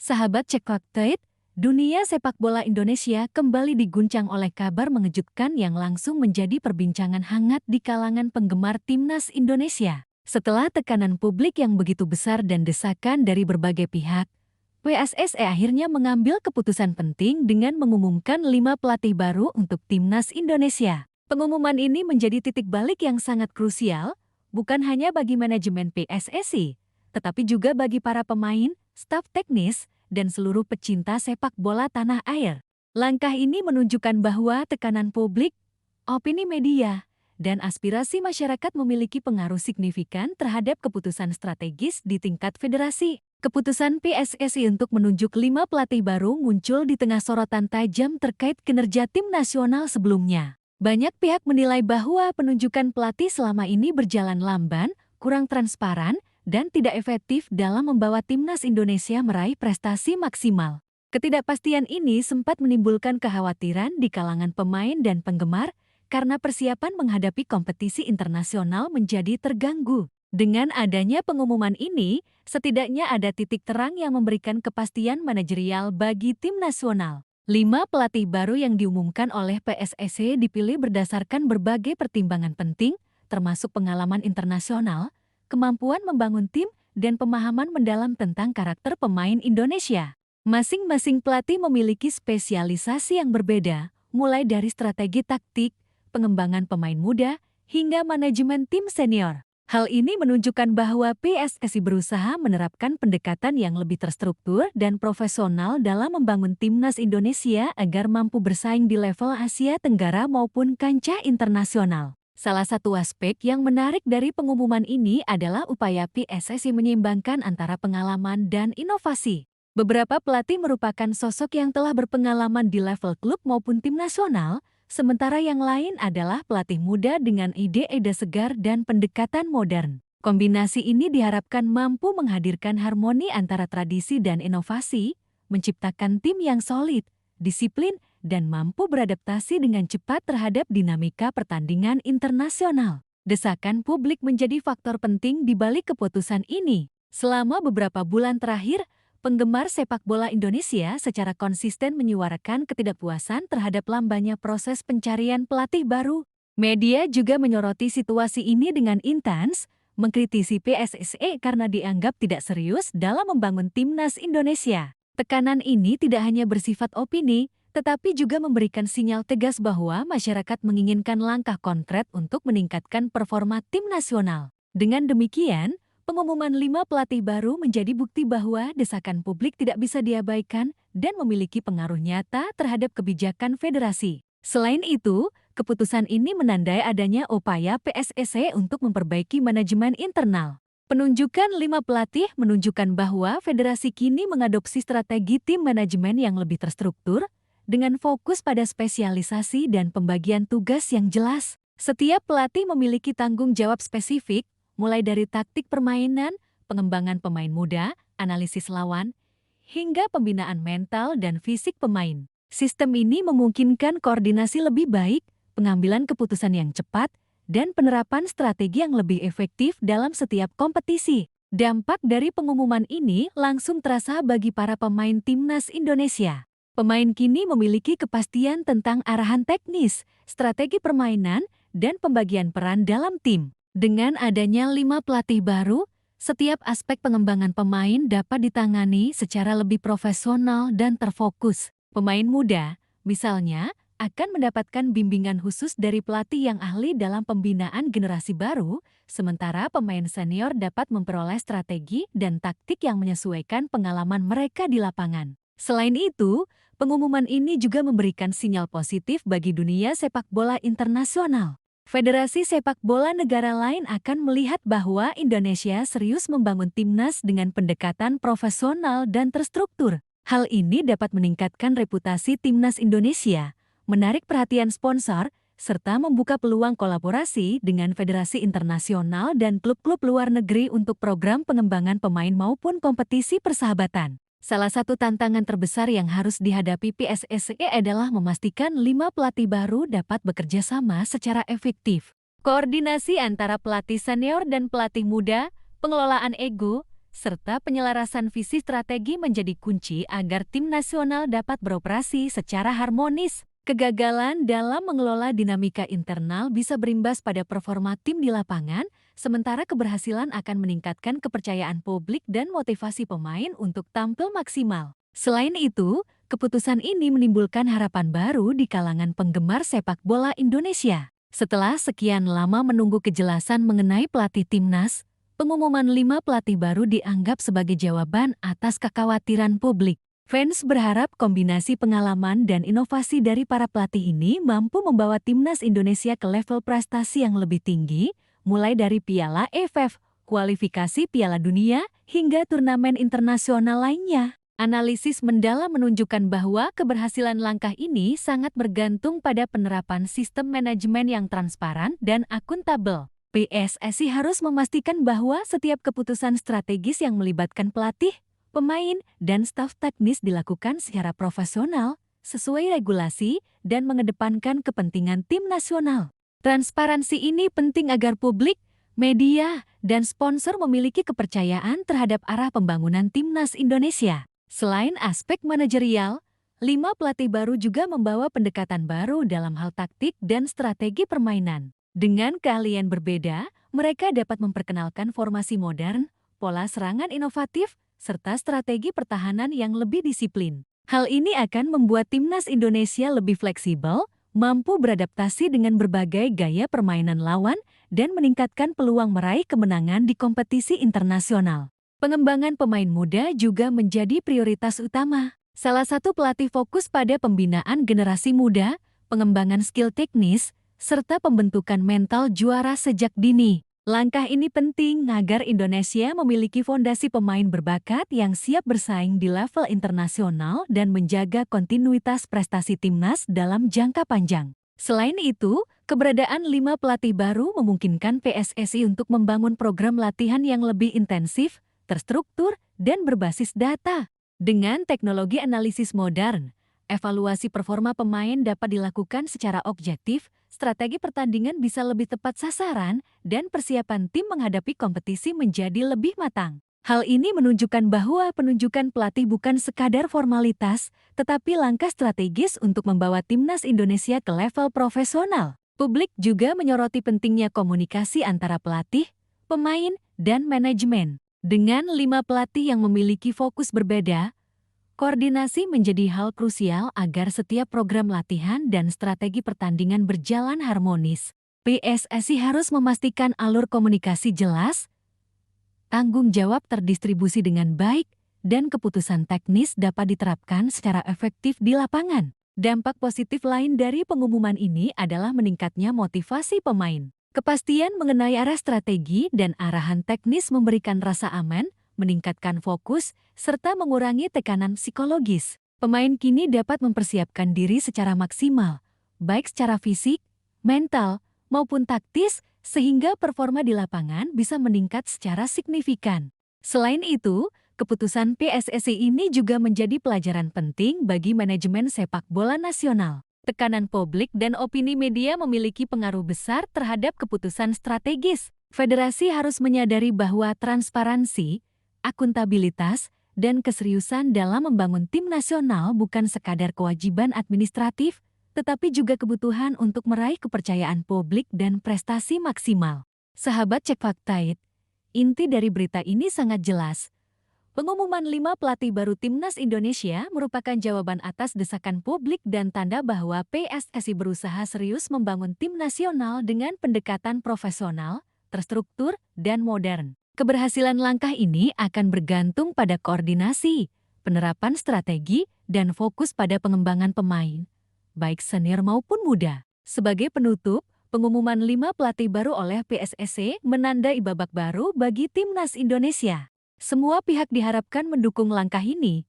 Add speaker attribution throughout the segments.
Speaker 1: Sahabat Cekoktoid, dunia sepak bola Indonesia kembali diguncang oleh kabar mengejutkan yang langsung menjadi perbincangan hangat di kalangan penggemar timnas Indonesia. Setelah tekanan publik yang begitu besar dan desakan dari berbagai pihak, PSSI akhirnya mengambil keputusan penting dengan mengumumkan 5 pelatih baru untuk timnas Indonesia. Pengumuman ini menjadi titik balik yang sangat krusial, bukan hanya bagi manajemen PSSI, tetapi juga bagi para pemain, staf teknis, dan seluruh pecinta sepak bola tanah air. Langkah ini menunjukkan bahwa tekanan publik, opini media, dan aspirasi masyarakat memiliki pengaruh signifikan terhadap keputusan strategis di tingkat federasi. Keputusan PSSI untuk menunjuk 5 pelatih baru muncul di tengah sorotan tajam terkait kinerja tim nasional sebelumnya. Banyak pihak menilai bahwa penunjukan pelatih selama ini berjalan lamban, kurang transparan, dan tidak efektif dalam membawa timnas Indonesia meraih prestasi maksimal. Ketidakpastian ini sempat menimbulkan kekhawatiran di kalangan pemain dan penggemar karena persiapan menghadapi kompetisi internasional menjadi terganggu. Dengan adanya pengumuman ini, setidaknya ada titik terang yang memberikan kepastian manajerial bagi tim nasional. 5 pelatih baru yang diumumkan oleh PSSI dipilih berdasarkan berbagai pertimbangan penting, termasuk pengalaman internasional, kemampuan membangun tim, dan pemahaman mendalam tentang karakter pemain Indonesia. Masing-masing pelatih memiliki spesialisasi yang berbeda, mulai dari strategi taktik, pengembangan pemain muda, hingga manajemen tim senior. Hal ini menunjukkan bahwa PSSI berusaha menerapkan pendekatan yang lebih terstruktur dan profesional dalam membangun timnas Indonesia agar mampu bersaing di level Asia Tenggara maupun kancah internasional. Salah satu aspek yang menarik dari pengumuman ini adalah upaya PSSI menyeimbangkan antara pengalaman dan inovasi. Beberapa pelatih merupakan sosok yang telah berpengalaman di level klub maupun tim nasional, sementara yang lain adalah pelatih muda dengan ide-ide segar dan pendekatan modern. Kombinasi ini diharapkan mampu menghadirkan harmoni antara tradisi dan inovasi, menciptakan tim yang solid, disiplin, dan mampu beradaptasi dengan cepat terhadap dinamika pertandingan internasional. Desakan publik menjadi faktor penting di balik keputusan ini. Selama beberapa bulan terakhir, penggemar sepak bola Indonesia secara konsisten menyuarakan ketidakpuasan terhadap lambannya proses pencarian pelatih baru. Media juga menyoroti situasi ini dengan intens, mengkritisi PSSI karena dianggap tidak serius dalam membangun timnas Indonesia. Tekanan ini tidak hanya bersifat opini, tetapi juga memberikan sinyal tegas bahwa masyarakat menginginkan langkah konkret untuk meningkatkan performa tim nasional. Dengan demikian, pengumuman 5 pelatih baru menjadi bukti bahwa desakan publik tidak bisa diabaikan dan memiliki pengaruh nyata terhadap kebijakan federasi. Selain itu, keputusan ini menandai adanya upaya PSSI untuk memperbaiki manajemen internal. Penunjukan 5 pelatih menunjukkan bahwa federasi kini mengadopsi strategi tim manajemen yang lebih terstruktur, dengan fokus pada spesialisasi dan pembagian tugas yang jelas. Setiap pelatih memiliki tanggung jawab spesifik, mulai dari taktik permainan, pengembangan pemain muda, analisis lawan, hingga pembinaan mental dan fisik pemain. Sistem ini memungkinkan koordinasi lebih baik, pengambilan keputusan yang cepat, dan penerapan strategi yang lebih efektif dalam setiap kompetisi. Dampak dari pengumuman ini langsung terasa bagi para pemain timnas Indonesia. Pemain kini memiliki kepastian tentang arahan teknis, strategi permainan, dan pembagian peran dalam tim. Dengan adanya 5 pelatih baru, setiap aspek pengembangan pemain dapat ditangani secara lebih profesional dan terfokus. Pemain muda, misalnya, akan mendapatkan bimbingan khusus dari pelatih yang ahli dalam pembinaan generasi baru, sementara pemain senior dapat memperoleh strategi dan taktik yang menyesuaikan pengalaman mereka di lapangan. Selain itu, pengumuman ini juga memberikan sinyal positif bagi dunia sepak bola internasional. Federasi sepak bola negara lain akan melihat bahwa Indonesia serius membangun timnas dengan pendekatan profesional dan terstruktur. Hal ini dapat meningkatkan reputasi timnas Indonesia, menarik perhatian sponsor, serta membuka peluang kolaborasi dengan federasi internasional dan klub-klub luar negeri untuk program pengembangan pemain maupun kompetisi persahabatan. Salah satu tantangan terbesar yang harus dihadapi PSSI adalah memastikan 5 pelatih baru dapat bekerja sama secara efektif. Koordinasi antara pelatih senior dan pelatih muda, pengelolaan ego, serta penyelarasan visi strategi menjadi kunci agar tim nasional dapat beroperasi secara harmonis. Kegagalan dalam mengelola dinamika internal bisa berimbas pada performa tim di lapangan, sementara keberhasilan akan meningkatkan kepercayaan publik dan motivasi pemain untuk tampil maksimal. Selain itu, keputusan ini menimbulkan harapan baru di kalangan penggemar sepak bola Indonesia. Setelah sekian lama menunggu kejelasan mengenai pelatih timnas, pengumuman 5 pelatih baru dianggap sebagai jawaban atas kekhawatiran publik. Fans berharap kombinasi pengalaman dan inovasi dari para pelatih ini mampu membawa timnas Indonesia ke level prestasi yang lebih tinggi, mulai dari Piala AFF, kualifikasi Piala Dunia, hingga turnamen internasional lainnya. Analisis mendalam menunjukkan bahwa keberhasilan langkah ini sangat bergantung pada penerapan sistem manajemen yang transparan dan akuntabel. PSSI harus memastikan bahwa setiap keputusan strategis yang melibatkan pelatih, pemain, dan staf teknis dilakukan secara profesional, sesuai regulasi, dan mengedepankan kepentingan tim nasional. Transparansi ini penting agar publik, media, dan sponsor memiliki kepercayaan terhadap arah pembangunan timnas Indonesia. Selain aspek manajerial, 5 pelatih baru juga membawa pendekatan baru dalam hal taktik dan strategi permainan. Dengan keahlian berbeda, mereka dapat memperkenalkan formasi modern, pola serangan inovatif, serta strategi pertahanan yang lebih disiplin. Hal ini akan membuat timnas Indonesia lebih fleksibel, mampu beradaptasi dengan berbagai gaya permainan lawan, dan meningkatkan peluang meraih kemenangan di kompetisi internasional. Pengembangan pemain muda juga menjadi prioritas utama. Salah satu pelatih fokus pada pembinaan generasi muda, pengembangan skill teknis, serta pembentukan mental juara sejak dini. Langkah ini penting agar Indonesia memiliki fondasi pemain berbakat yang siap bersaing di level internasional dan menjaga kontinuitas prestasi timnas dalam jangka panjang. Selain itu, keberadaan 5 pelatih baru memungkinkan PSSI untuk membangun program latihan yang lebih intensif, terstruktur, dan berbasis data. Dengan teknologi analisis modern, evaluasi performa pemain dapat dilakukan secara objektif, strategi pertandingan bisa lebih tepat sasaran, dan persiapan tim menghadapi kompetisi menjadi lebih matang. Hal ini menunjukkan bahwa penunjukan pelatih bukan sekadar formalitas, tetapi langkah strategis untuk membawa timnas Indonesia ke level profesional. Publik juga menyoroti pentingnya komunikasi antara pelatih, pemain, dan manajemen. Dengan 5 pelatih yang memiliki fokus berbeda, koordinasi menjadi hal krusial agar setiap program latihan dan strategi pertandingan berjalan harmonis. PSSI harus memastikan alur komunikasi jelas, tanggung jawab terdistribusi dengan baik, dan keputusan teknis dapat diterapkan secara efektif di lapangan. Dampak positif lain dari pengumuman ini adalah meningkatnya motivasi pemain. Kepastian mengenai arah strategi dan arahan teknis memberikan rasa aman, meningkatkan fokus, serta mengurangi tekanan psikologis. Pemain kini dapat mempersiapkan diri secara maksimal, baik secara fisik, mental, maupun taktis, sehingga performa di lapangan bisa meningkat secara signifikan. Selain itu, keputusan PSSI ini juga menjadi pelajaran penting bagi manajemen sepak bola nasional. Tekanan publik dan opini media memiliki pengaruh besar terhadap keputusan strategis. Federasi harus menyadari bahwa transparansi, akuntabilitas, dan keseriusan dalam membangun tim nasional bukan sekadar kewajiban administratif, tetapi juga kebutuhan untuk meraih kepercayaan publik dan prestasi maksimal. Sahabat Cek Fakta, inti dari berita ini sangat jelas. Pengumuman 5 pelatih baru timnas Indonesia merupakan jawaban atas desakan publik dan tanda bahwa PSSI berusaha serius membangun tim nasional dengan pendekatan profesional, terstruktur, dan modern. Keberhasilan langkah ini akan bergantung pada koordinasi, penerapan strategi, dan fokus pada pengembangan pemain, baik senior maupun muda. Sebagai penutup, pengumuman 5 pelatih baru oleh PSSI menandai babak baru bagi timnas Indonesia. Semua pihak diharapkan mendukung langkah ini,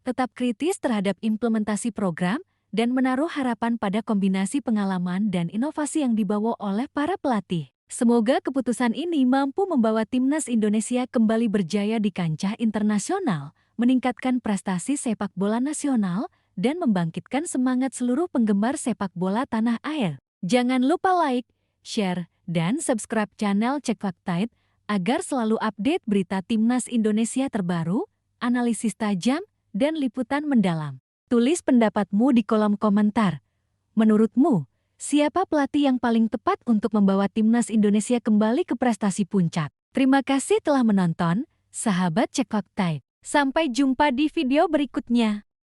Speaker 1: tetap kritis terhadap implementasi program, dan menaruh harapan pada kombinasi pengalaman dan inovasi yang dibawa oleh para pelatih. Semoga keputusan ini mampu membawa timnas Indonesia kembali berjaya di kancah internasional, meningkatkan prestasi sepak bola nasional, dan membangkitkan semangat seluruh penggemar sepak bola tanah air. Jangan lupa like, share, dan subscribe channel Cek Fakta Agar selalu update berita Timnas Indonesia terbaru, analisis tajam, dan liputan mendalam, tulis pendapatmu di kolom komentar. Menurutmu, siapa pelatih yang paling tepat untuk membawa Timnas Indonesia kembali ke prestasi puncak? Terima kasih telah menonton, sahabat Cekok Time. Sampai jumpa di video berikutnya.